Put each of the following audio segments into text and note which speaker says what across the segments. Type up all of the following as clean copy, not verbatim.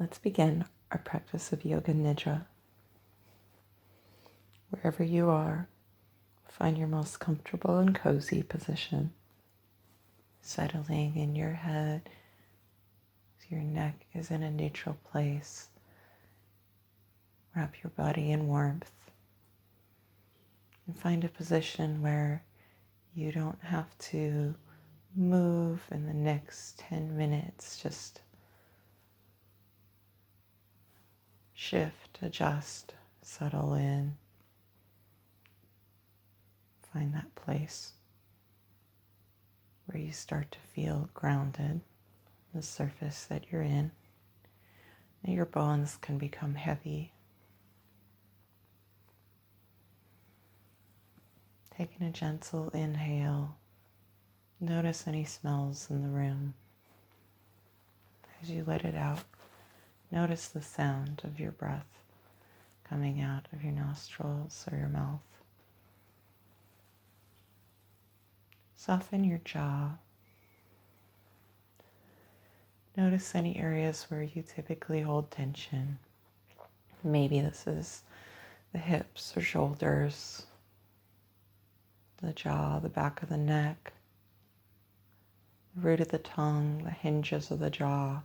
Speaker 1: Let's begin our practice of Yoga Nidra. Wherever you are, find your most comfortable and cozy position, settling in your head so your neck is in a neutral place. Wrap your body in warmth and find a position where you don't have to move in the next 10 minutes. Just shift, adjust, settle in. Find that place where you start to feel grounded, the surface that you're in, and your bones can become heavy. Taking a gentle inhale, notice any smells in the room. As you let it out, notice the sound of your breath coming out of your nostrils or your mouth. Soften your jaw. Notice any areas where you typically hold tension. Maybe this is the hips or shoulders, the jaw, the back of the neck, the root of the tongue, the hinges of the jaw.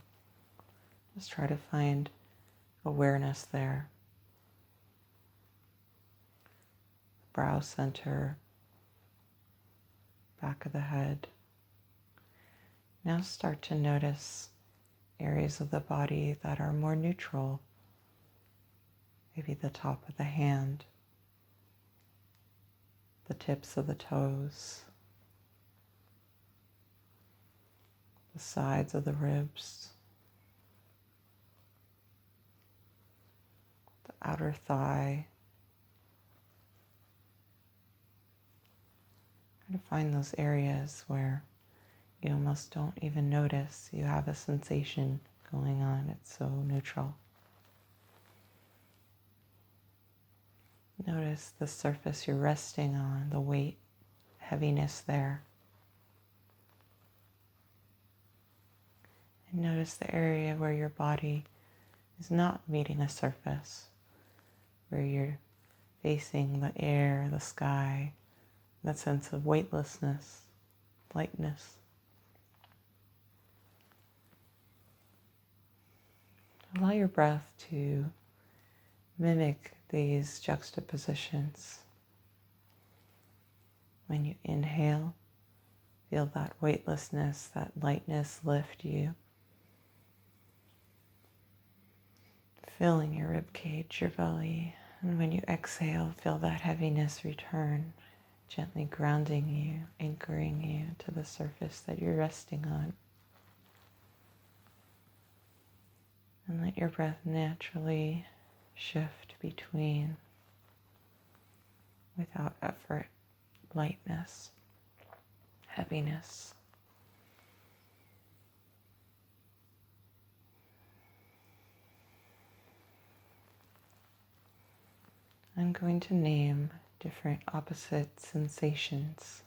Speaker 1: Just try to find awareness there. Brow center, back of the head. Now start to notice areas of the body that are more neutral. Maybe the top of the hand, the tips of the toes, the sides of the ribs, the outer thigh. Try to find those areas where you almost don't even notice you have a sensation going on. It's so neutral. Notice the surface you're resting on, the weight, heaviness there. And notice the area where your body is not meeting a surface, where you're facing the air, the sky, that sense of weightlessness, lightness. Allow your breath to mimic these juxtapositions. When you inhale, feel that weightlessness, that lightness lift you, filling your rib cage, your belly. And when you exhale, feel that heaviness return, gently grounding you, anchoring you to the surface that you're resting on. And let your breath naturally shift between, without effort, lightness, heaviness. I'm going to name different opposite sensations.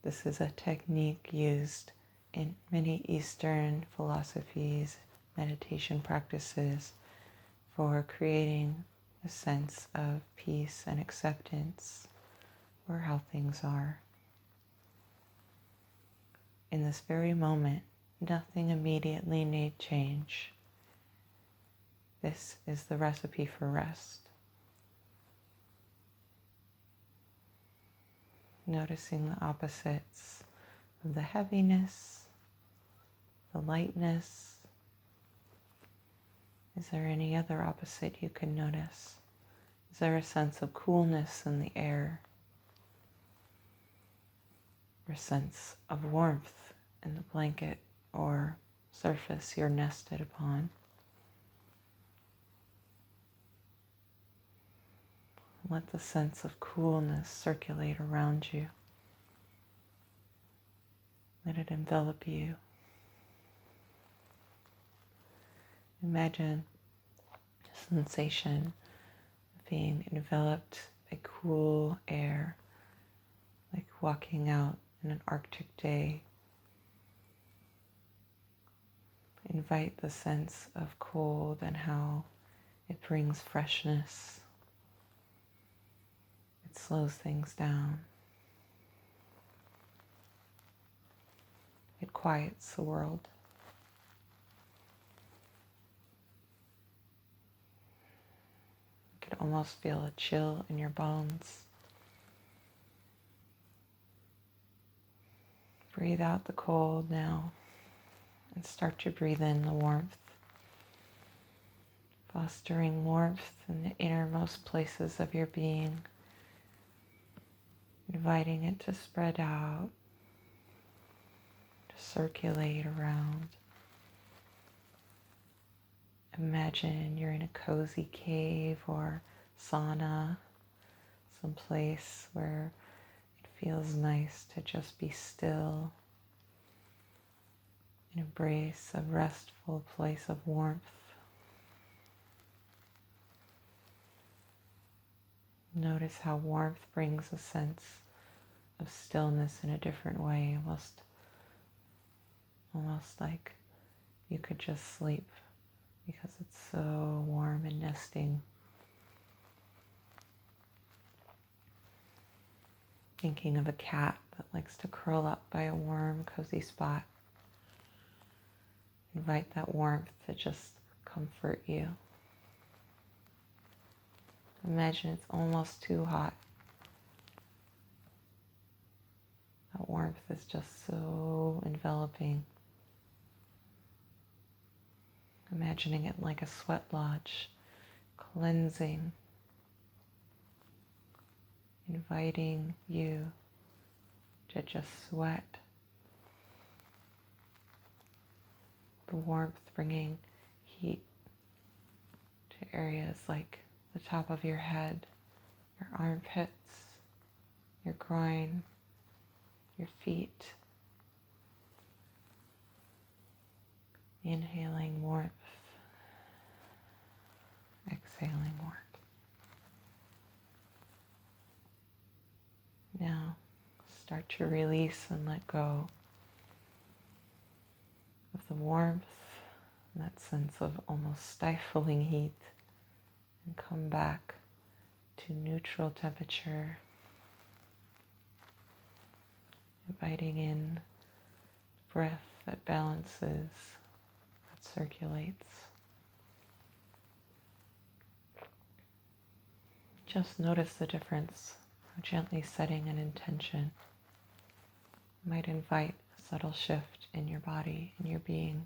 Speaker 1: This is a technique used in many Eastern philosophies, meditation practices, for creating a sense of peace and acceptance for how things are. In this very moment, nothing immediately need change. This is the recipe for rest. Noticing the opposites of the heaviness, the lightness. Is there any other opposite you can notice? Is there a sense of coolness in the air? Or a sense of warmth in the blanket or surface you're nested upon? Let the sense of coolness circulate around you. Let it envelop you. Imagine a sensation of being enveloped by cool air, like walking out in an Arctic day. Invite the sense of cold and how it brings freshness. It slows things down. It quiets the world. You can almost feel a chill in your bones. Breathe out the cold now and start to breathe in the warmth, fostering warmth in the innermost places of your being, inviting it to spread out, to circulate around. Imagine you're in a cozy cave or sauna, someplace where it feels nice to just be still and embrace a restful place of warmth. Notice how warmth brings a sense of stillness in a different way, almost like you could just sleep because it's so warm and nesting. Thinking of a cat that likes to curl up by a warm, cozy spot. Invite that warmth to just comfort you. Imagine it's almost too hot. That warmth is just so enveloping. Imagining it like a sweat lodge, cleansing, inviting you to just sweat. The warmth bringing heat to areas like the top of your head, your armpits, your groin, your feet. Inhaling warmth, exhaling warmth. Now start to release and let go of the warmth and that sense of almost stifling heat, and come back to neutral temperature, inviting in breath that balances, that circulates. Just notice the difference. How gently setting an intention might invite a subtle shift in your body, in your being.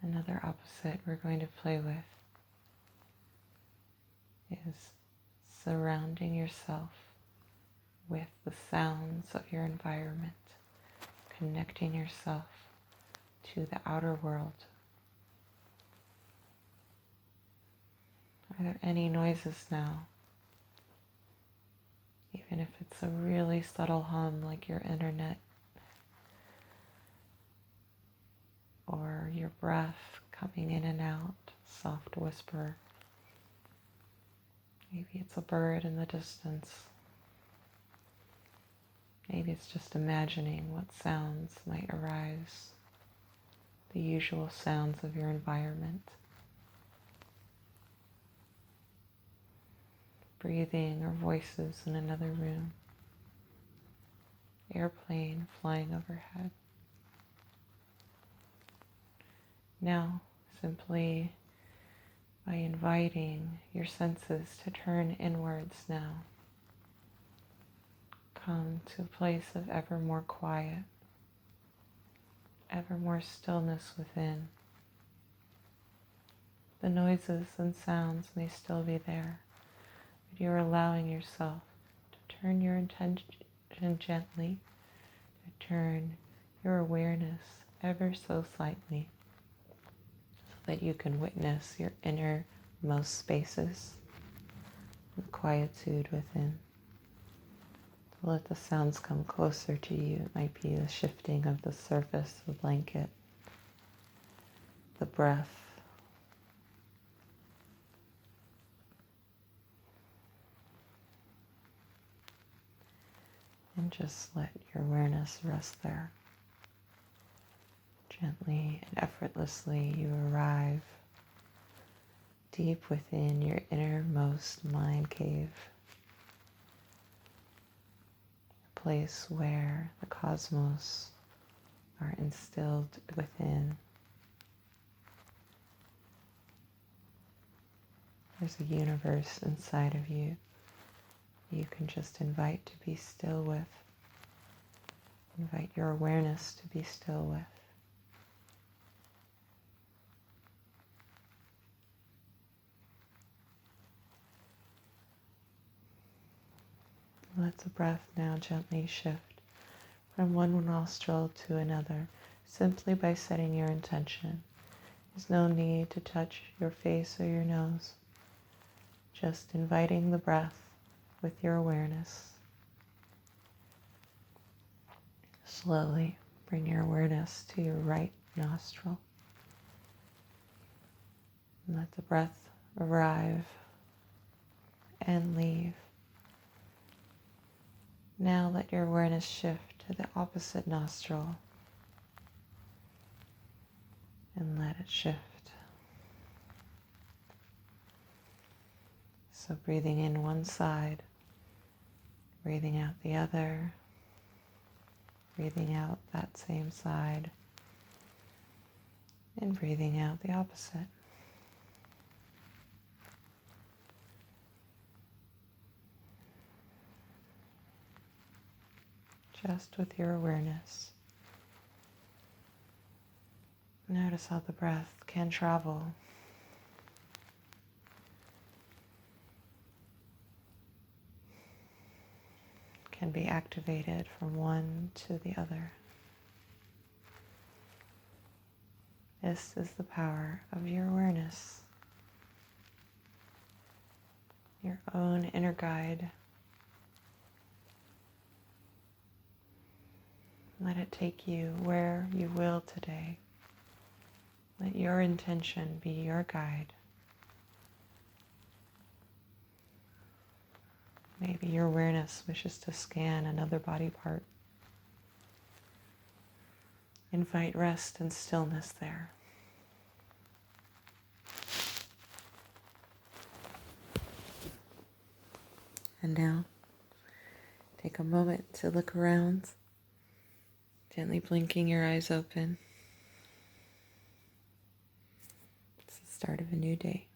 Speaker 1: Another opposite we're going to play with is surrounding yourself with the sounds of your environment, connecting yourself to the outer world. Are there any noises now? Even if it's a really subtle hum like your internet or your breath coming in and out, soft whisper. Maybe it's a bird in the distance. Maybe it's just imagining what sounds might arise, the usual sounds of your environment. Breathing or voices in another room. Airplane flying overhead. Now, simply by inviting your senses to turn inwards now, come to a place of ever more quiet, ever more stillness within. The noises and sounds may still be there, but you're allowing yourself to turn your intention gently, to turn your awareness ever so slightly, that you can witness your innermost spaces, the quietude within. To let the sounds come closer to you. It might be the shifting of the surface of the blanket, the breath, And just let your awareness rest there. Gently and effortlessly you arrive deep within your innermost mind cave, a place where the cosmos are instilled within. There's a universe inside of you can just invite to be still with. Invite your awareness to be still with. Let the breath now gently shift from one nostril to another, simply by setting your intention. There's no need to touch your face or your nose. Just inviting the breath with your awareness. Slowly bring your awareness to your right nostril. And let the breath arrive and leave. Now let your awareness shift to the opposite nostril and let it shift. So breathing in one side, breathing out the other, breathing out that same side, and breathing out the opposite. Just with your awareness. Notice how the breath can travel. Can be activated from one to the other. This is the power of your awareness, your own inner guide. Let it take you where you will today. Let your intention be your guide. Maybe your awareness wishes to scan another body part. Invite rest and stillness there. And now, take a moment to look around, gently blinking your eyes open. It's the start of a new day.